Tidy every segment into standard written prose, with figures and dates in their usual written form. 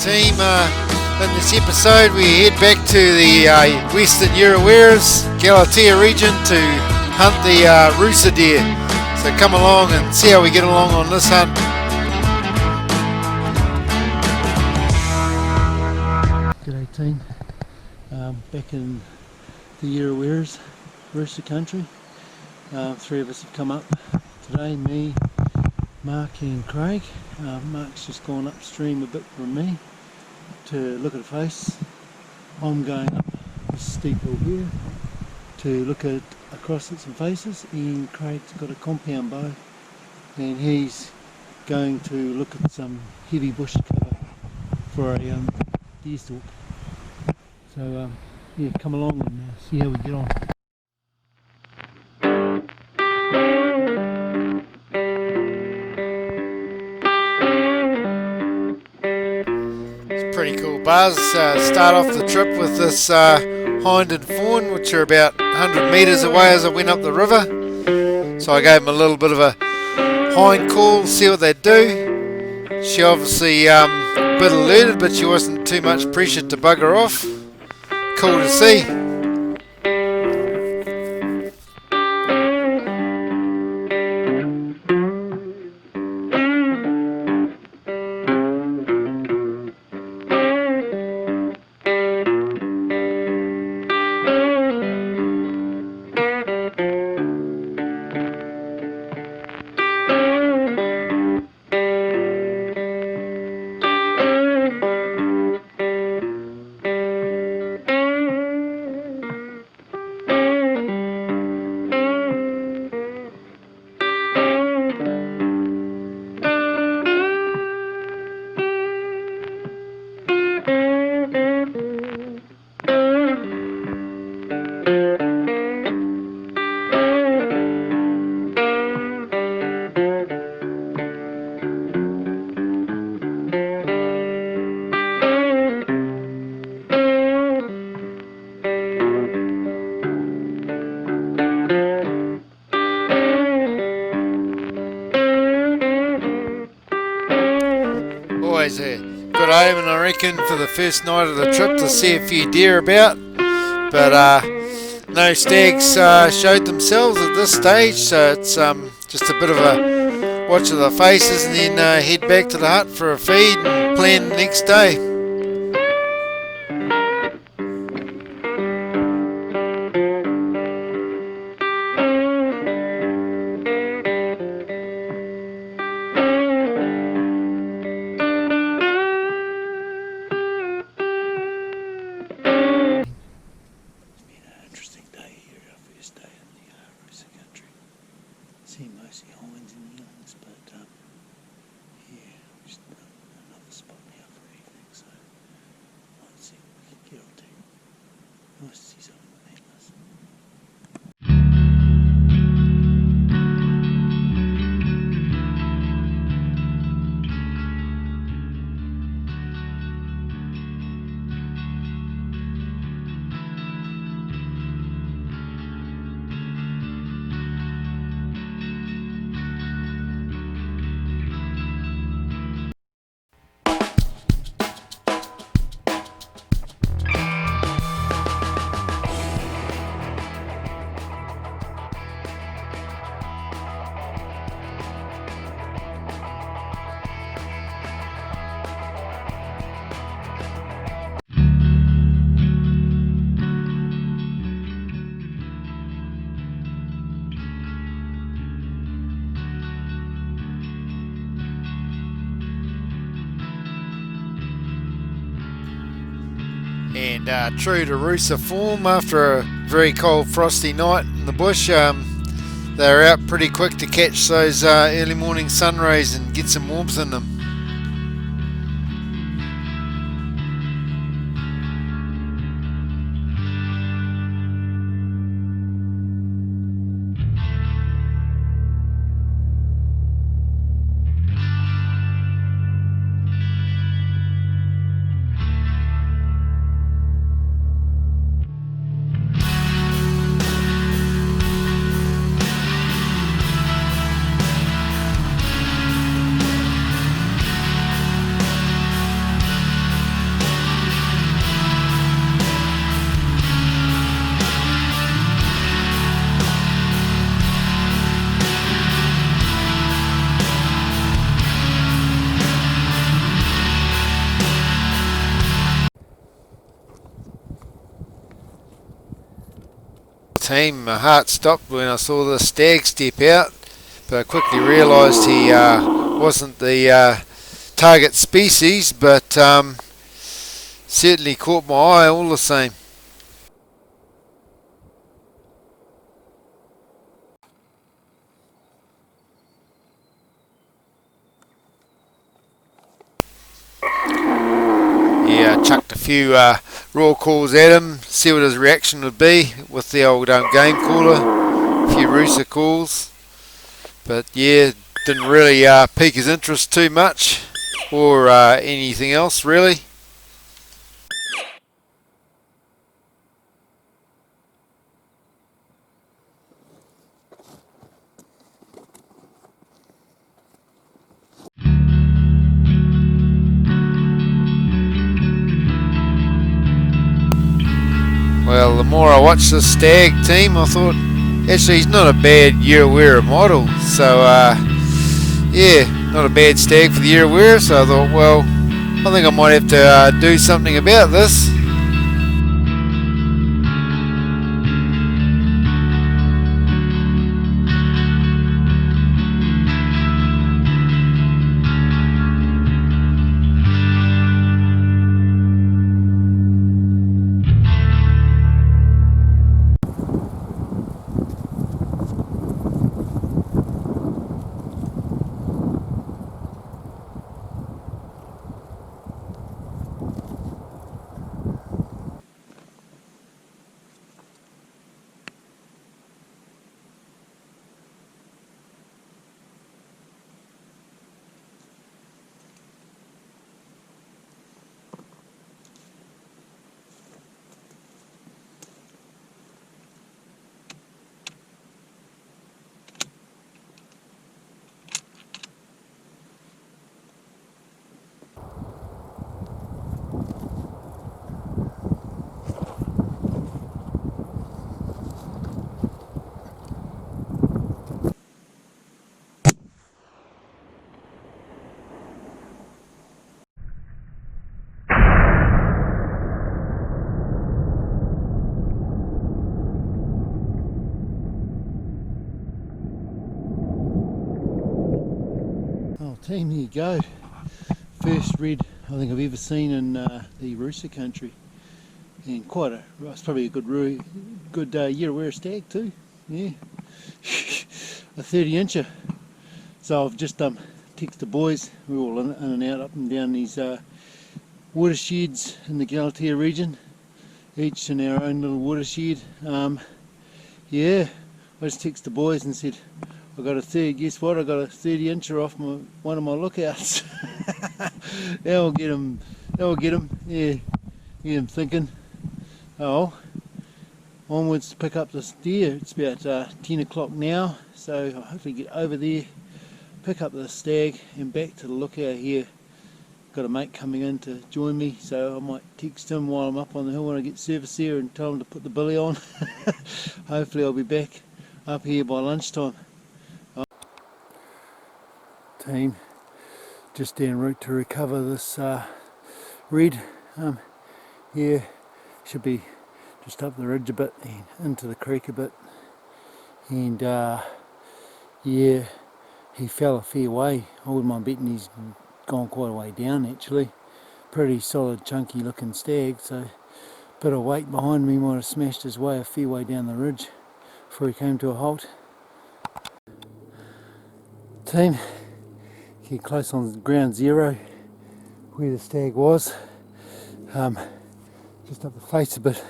team. In this episode we head back to the western Uraweras, Galatea region to hunt the rusa deer. So come along and see how we get along on this hunt. G'day team, back in the Uraweras, rusa country. Three of us have come up today, me, Mark and Craig. Mark's just gone upstream a bit from me to look at a face. I'm going up this steep hill here to look across at some faces, and Craig's got a compound bow and he's going to look at some heavy bush cover for a deer stalk. So yeah, come along and see how we get on. Pretty cool buzz. Start off the trip with this hind and fawn, which are about 100 metres away as I went up the river. So I gave them a little bit of a hind call, see what they do. She obviously a bit alerted, but she wasn't too much pressured to bugger off. Cool to see. Always a good omen, I reckon, for the first night of the trip to see a few deer about, but no stags showed themselves at this stage, so it's just a bit of a watch of the faces and then head back to the hut for a feed and plan the next day. See mostly hinds and youngs, but yeah, just another spot now for evening, so might see what we can get onto. Nice to see some of the antlers. And true to rusa form, after a very cold frosty night in the bush, they were out pretty quick to catch those early morning sun rays and get some warmth in them. team. My heart stopped when I saw the stag step out, but I quickly realised he wasn't the target species, but certainly caught my eye all the same. Yeah, I chucked a few raw calls at him, see what his reaction would be with the old game caller, a few rusa calls, but yeah, didn't really pique his interest too much, or anything else really. Well, the more I watched the stag team, I thought, actually, he's not a bad year wearer model. So, yeah, not a bad stag for the year wearer. So I thought, well, I think I might have to do something about this. Oh team, here you go. First red I think I've ever seen in the rusa country, and it's probably a good year wear stag too. Yeah, a 30-incher. So I've just texted the boys. We're all in and out, up and down these watersheds in the Galatea region, each in our own little watershed. Yeah, I just texted the boys and said, guess what, I got a 30-incher off one of my lookouts. That'll get him, yeah, get him thinking. Oh, onwards to pick up this deer. It's about 10 o'clock now, so I'll hopefully get over there, pick up the stag and back to the lookout here. Got a mate coming in to join me, so I might text him while I'm up on the hill when I get service here and tell him to put the billy on. Hopefully I'll be back up here by lunchtime. Team, just en route to recover this red. Yeah, should be just up the ridge a bit and into the creek a bit, and yeah, he fell a fair way. I wouldn't mind betting he's gone quite a way down actually. Pretty solid chunky looking stag, so bit of weight behind me might have smashed his way a fair way down the ridge before he came to a halt. Team, get close on ground zero where the stag was, just up the face a bit.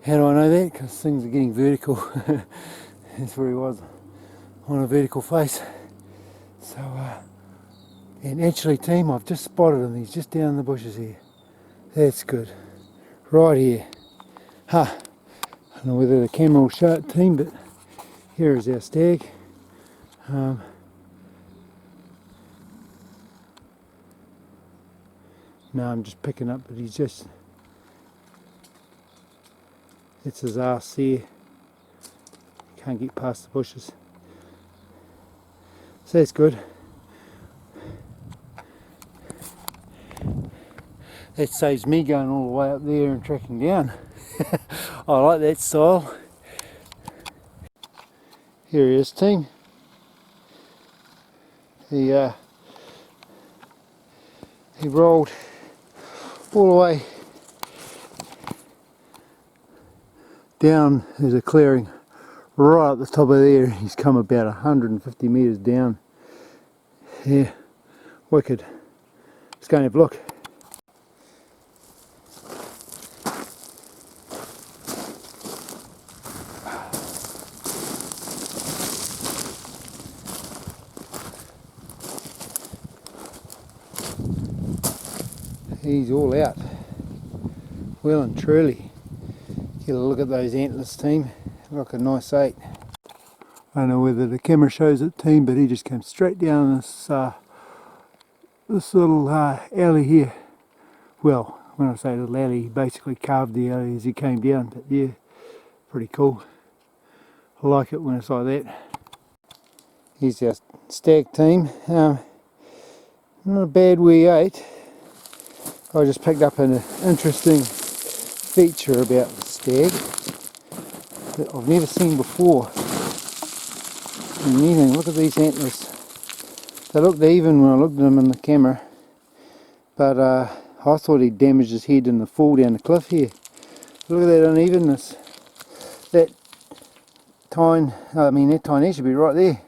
How do I know that? Because things are getting vertical. That's where he was, on a vertical face. So and actually team, I've just spotted him. He's just down in the bushes here. That's good, right here. I don't know whether the camera will show it team, but here is our stag. No, I'm just picking up, but it's his arse there. Can't get past the bushes. So that's good. That saves me going all the way up there and tracking down. I like that style. Here he is, team. He rolled all the way down. There's a clearing right at the top of there. He's come about 150 metres down. Yeah, wicked. Let's go and have a look. He's all out, well and truly. Get a look at those antlers, team. Like a nice 8. I don't know whether the camera shows it, team, but he just came straight down this little alley here. Well, when I say little alley, he basically carved the alley as he came down. But yeah, pretty cool. I like it when it's like that. Here's our stag, team. Not a bad wee 8. I just picked up an interesting feature about the stag that I've never seen before. Amazing, look at these antlers. They looked even when I looked at them in the camera, but I thought he damaged his head in the fall down the cliff here. Look at that unevenness. That tine there should be right there.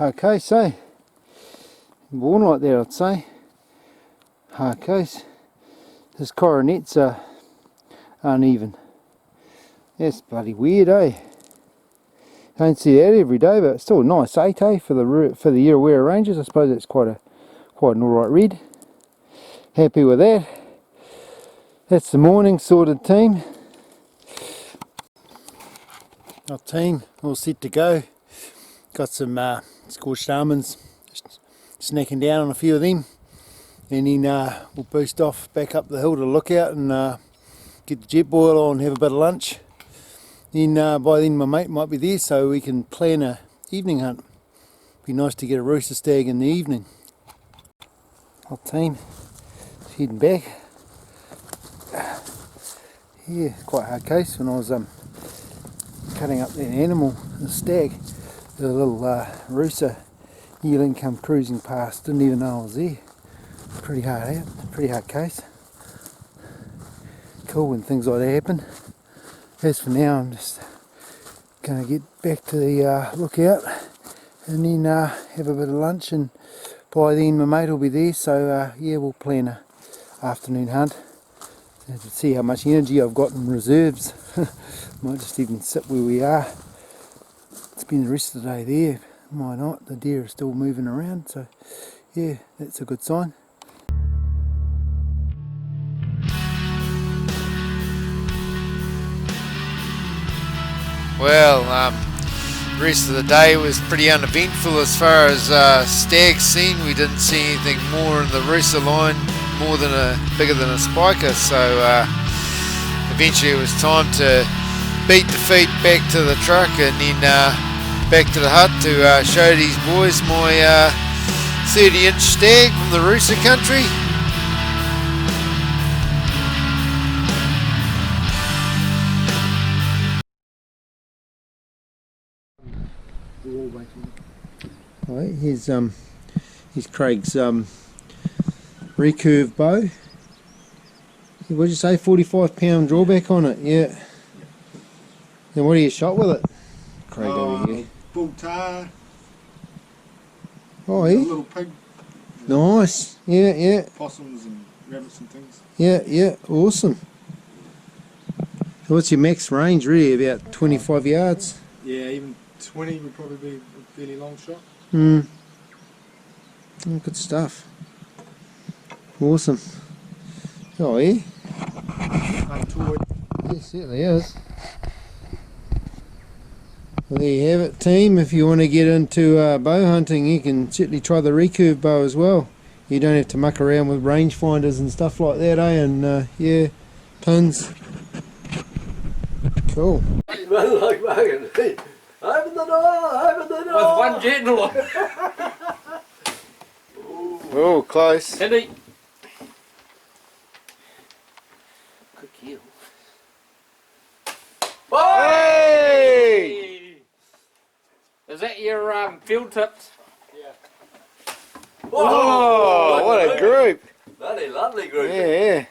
Okay, so born like that, I'd say. Okay, his coronets are uneven. That's bloody weird, eh? Don't see that every day, but it's still a nice 8, eh? For the Yerawira Ranges. I suppose that's quite an alright read. Happy with that. That's the morning sorted, team. Our team all set to go. Got some scorched almonds. Just snacking down on a few of them, and then we'll boost off back up the hill to look out and get the jet boil on, have a bit of lunch. Then by then my mate might be there, so we can plan a evening hunt. Be nice to get a rusa stag in the evening. Our team is heading back. Yeah, quite a hard case. When I was cutting up that animal, the stag, the little rusa yearling come cruising past. Didn't even know I was there. Pretty hard out. Pretty hard case. Cool when things like that happen. As for now, I'm just going to get back to the lookout and then have a bit of lunch, and by then my mate will be there, so yeah, we'll plan a afternoon hunt and to see how much energy I've got in reserves. Might just even sit where we are, spend the rest of the day there. Why not? The deer are still moving around, so yeah, that's a good sign. Well, the rest of the day was pretty uneventful as far as stag seen. We didn't see anything more in the rusa line, bigger than a spiker. So eventually it was time to beat the feet back to the truck and then back to the hut to show these boys my 30-inch stag from the rusa country. Right, here's Craig's recurve bow. What did you say, 45-pound drawback on it? Yeah. Then what are you shot with it? Craig over here. Bull tar. Oh, A yeah. little pig. Nice. Yeah, yeah. Possums and rabbits and things. Yeah, yeah. Awesome. So what's your max range really? About 25 yards? Yeah, even 20 would probably be a fairly long shot. Oh, good stuff. Awesome. Oh, yeah. Untoward. It certainly is. Well, there you have it, team. If you want to get into bow hunting, you can certainly try the recurve bow as well. You don't have to muck around with rangefinders and stuff like that, eh? And yeah, pins. Cool. Man like wagon. Hey, open the door, open the door. With one gentle. Oh, close. Henry. Good kill. Hey! field tips. Oh, what a group! Bloody lovely group. Yeah, yeah.